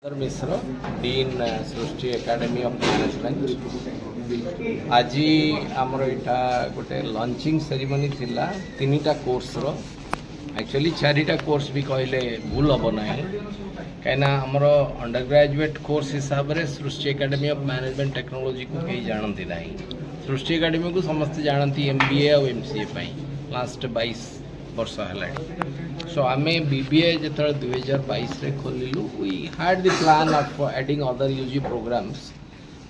Mishra dean Srishti academy of management आज आमर यहाँ गोटे लॉन्चिंग सेरेमनी थिला तीनटा कोर्स रो एक्चुअली चारिटा कोर्स भी कहले भूल हम ना कहीं आमर अंडर ग्रेजुएट कोर्स हिसाब से सृष्टि एकेडमी ऑफ मैनेजमेंट टेक्नोलॉजी को कहीं जानती ना सृष्टि एकेडमी को समस्त जानती MBA और MCA लास्ट 22 वर्ष है। सो आम BBA जो 2022 रे खोलू we had the plan of adding other UG programmes.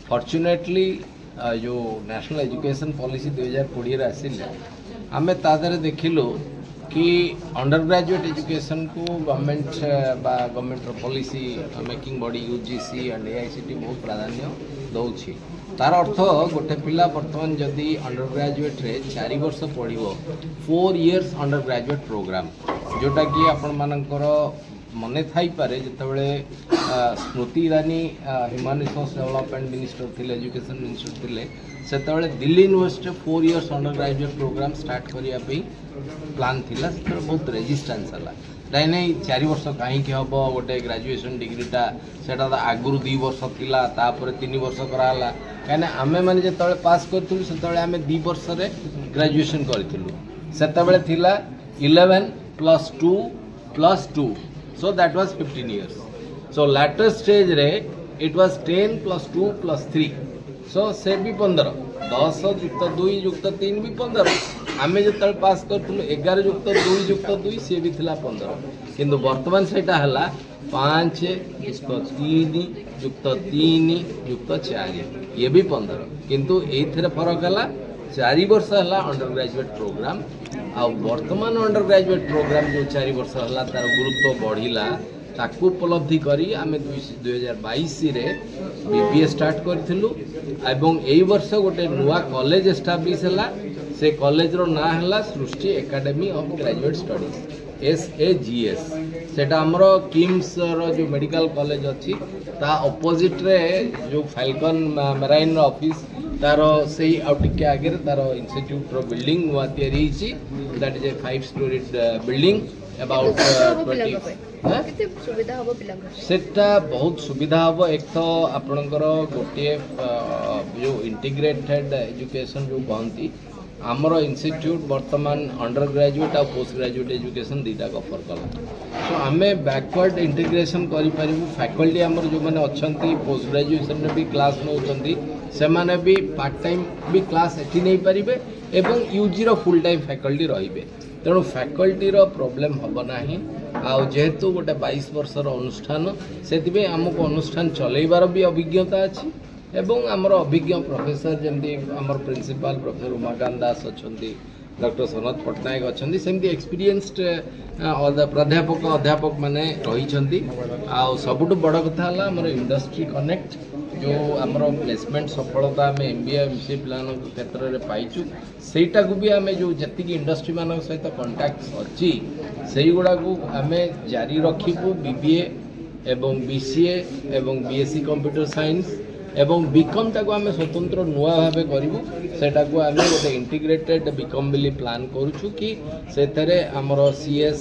Fortunately जो नेशनल एजुकेशन पॉलिसी 2020 आसिले आम तादरे देखिलु कि अंडर ग्रेजुएट एजुकेशन को government policy making body UGC and AICT बहुत प्राधान्य दौची। तार अर्थ गोटे पिला बर्तमान जदि अंडर ग्रेजुएट रे 4 वर्ष पढ़ो 4 इयर्स अंडर ग्रेजुएट प्रोग्राम जोटा कि आपण मानकर मन थी पारे जितेबाला Smriti Irani human resource development minister थे एजुकेशन मिनिस्टर थे से Delhi University 4 years under graduate programme start करने प्लान थिला से बहुत रेजिस्टेंस है नाई नहीं 4 वर्ष कहीं हम गोटे ग्रेजुएशन डिग्रीटा से आगुरी 2 वर्ष थिला तापर 3 वर्ष कराला कहीं आमे मैंने जो पास करूँ से आम 2 वर्ष ग्रेजुएशन करूँ से 11 + 2 so that was 15 years. So latter stage रे it was 10 + 2 + 3 so से भी 15 10 + 2 + 3 भी 15 आमे जो पास करूँ 11 + 2 + 2 सी भी थिला 15 किंतु वर्तमान सेटा हला 5 + 3 + 3 + 4 ये भी 15 किंतु एथरे फरक हला 4 वर्ष हला अंडर ग्रेजुएट प्रोग्राम आ वर्तमान अंडर ग्रेजुएट प्रोग्राम जो 4 वर्ष हला तार गुरुत्व बढ़िला ताकू उपलब्धि करी आमे 2022 रे BBA स्टार्ट करथिलु एवं एई वर्ष गोटे नुआ कॉलेज एस्टाब्लिश हला से कॉलेज रो ना हला Srishti academy of graduate studies SAGS सेटा हमरो किम्स रो जो मेडिकल कॉलेज अछि ता ऑपोजिट रे जो फाल्कन मेराइन ऑफिस तारो से आउटिके आगे तारो इंस्टीट्यूट रो बिल्डिंग नुआ तयारी छि that is a 5 storeyed building about 20 केते सुविधा हबो पिला सेटा बहुत सुविधा हबो। एक तो आपनकर गोटे जो इंटीग्रेटेड एजुकेशन जो कहती आमर इंस्टीट्यूट वर्तमान अंडर ग्रेजुएट और पोस्ट ग्रेजुएट एजुकेशन दीटा ऑफर कला सो आम बैकवर्ड इंटीग्रेशन करूँ फैकल्टी आमर जो मैंने अच्छा पोस्ट ग्रेजुएशन में भी क्लास नौकरी से माने भी पार्ट टाइम भी क्लास एटी नहीं पारे एवं UG रो फुल टाइम फैकल्टी रे तेणु फैकल्टी रो प्रॉब्लम हम ना जेहेतु गोटे 22 वर्षर अनुष्ठान से आमको अनुष्ठान चलैबार भी अभिज्ञता अच्छी एवं आमर अभिज्ञ प्रोफेसर जमती आमर प्रिंसिपल प्रोफेसर उमाकांत दास अच्छा डॉक्टर सनत पट्टनायक अच्छा सेमती एक्सपीरियंस्ड प्राध्यापक अध्यापक मैंने रही सबुठ बड़ कथा आमर इंडस्ट्री कनेक्ट जो आमर प्लेसमेंट सफलता आम MBA MCA प्लान क्षेत्र में पाइचु सेटा को भी आम जो जी इंडस्ट्री मान सहित कंटाक्ट अच्छी से गुड़ा को आम जारी रखू BBA एवं BCA एवं BSc कंप्यूटर साइंस एवं बीकम टाक आम स्वतंत्र नुआ भाव करूँ सेटा को आम गोटे इंटीग्रेटेड बीकम बिली प्लान करूँ कि से आमर CS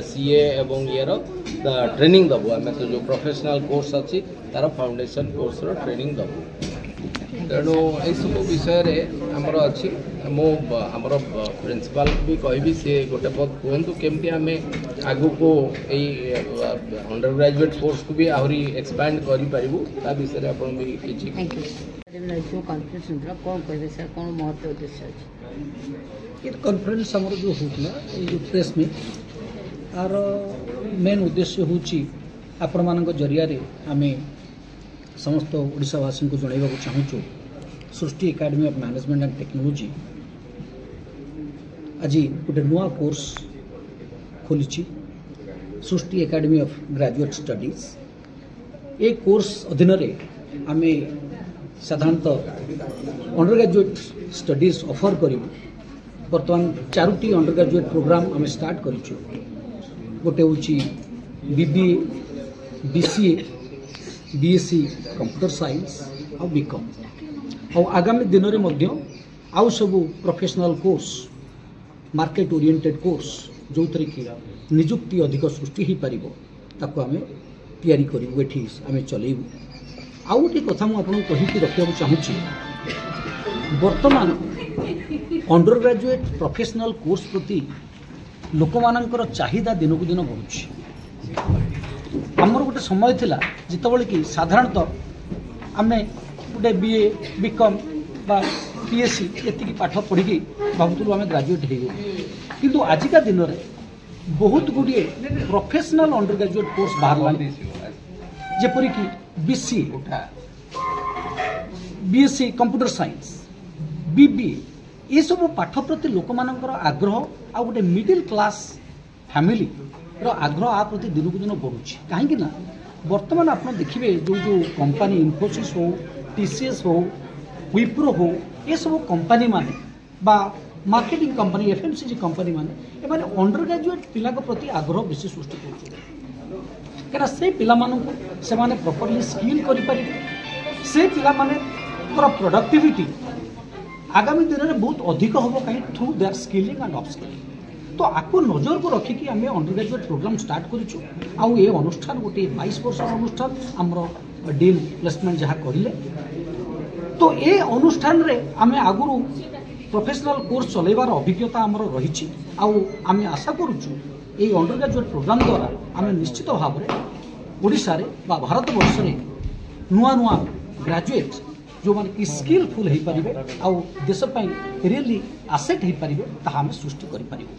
CA एवं येर ट्रेनिंग दबू आम तो जो प्रोफेशनल कोर्स अच्छी तार फाउंडेशन कोर्स रो ट्रेनिंग दबू तेणु ये सब विषय आमर अच्छी आमर प्रिंसिपाल भी कहि सी गोटे पद कहतु केमती आम आगु को अंडर ग्रेजुएट कोर्स को भी आहरी एक्सपैंड करूँ ता विषय आप कॉन्फ्रेंस आमर जो होता जो प्रेस में तार मेन उद्देश्य होची आपण मान जरिया आम समस्त ओडिशावासी को जनइबा चाहूँ Srishti academy of management and technology आज गोटे नुआ कोर्स खोली Srishti academy of graduate studies ए कोर्स अधीन आम साधारणतः अंडर ग्रेजुएट स्टडीज ऑफर करूँ बर्तमान 4टी अंडर ग्रेजुएट प्रोग्राम आम स्टार्ट करूँ गोटे हूँ BBA BCA BSc computer science और बीकॉम और आगामी दिन में आउ सब professional course market oriented course जो थी कि निजुक्ति अधिक सृष्टि हो पार ताको आम तैयारी करूँ ये आम चलू आउ गोटे कथा मुझे कहीकि रखा चाहूँगी वर्तमान अंडर ग्रेजुएट प्रोफेशनल कोर्स प्रति लोक मानकर चाहिदा दिनकू दिन बढ़ुଛି आमर गोटे समय थिला जितेबाला कि साधारणतः आम गोटे बीए बीकॉम बा पीएससी एति पाठ पढ़ी भावुलु आम ग्रेजुएट हो गए किंतु आजिका दिन में बहुत गुड़िए प्रोफेशनल अंडर ग्रेजुएट कोर्स बाहर जेपरिक BCA BSc computer science BBA ये सब पाठ प्रति लोक मानकर आग्रह आ गोटे मिडिल क्लास फैमिली रो आग्रह आ प्रति दिनकू दिन बढ़ुଛି कहीं ना वर्तमान आप देखिए जो जो कंपनी इन्फोसिस हो टीसीएस हो विप्रो हो ये सब कंपनी माने बा मार्केटिंग कंपनी एफएमसीजी कंपनी माने एमाने अंडर ग्रेजुएट पिला प्रति आग्रह बेसी सृष्टि कर से पिला से माने प्रॉपर्ली स्किल करि परिबे से पिला माने प्रोडक्टिविटी आगामी दिन में बहुत अधिक हम कहीं through their skilling and upskilling तो आपको नजर को रखिकी आम अंडर ग्रेजुएट प्रोग्राम स्टार्ट करूँ ये अनुष्ठान गोटे 22 वर्ष अनुष्ठान आमर डीन प्लेसमेंट जहाँ करें तो ये अनुष्ठान रे आम आगुरी प्रोफेशनल कोर्स चलैबार अभिज्ञता आमर रही आम आशा करुचु ये अंडर ग्रेजुएट प्रोग्राम द्वारा आम निश्चित भाव में ओडिशा रे बा भारत वर्ष रे नुआ नुआ ग्रेजुएट जो माने कि स्किलफुल हो पारे आउ देश रियली आसेट हो पारे ताहा आम सृष्टि करि पारिबो।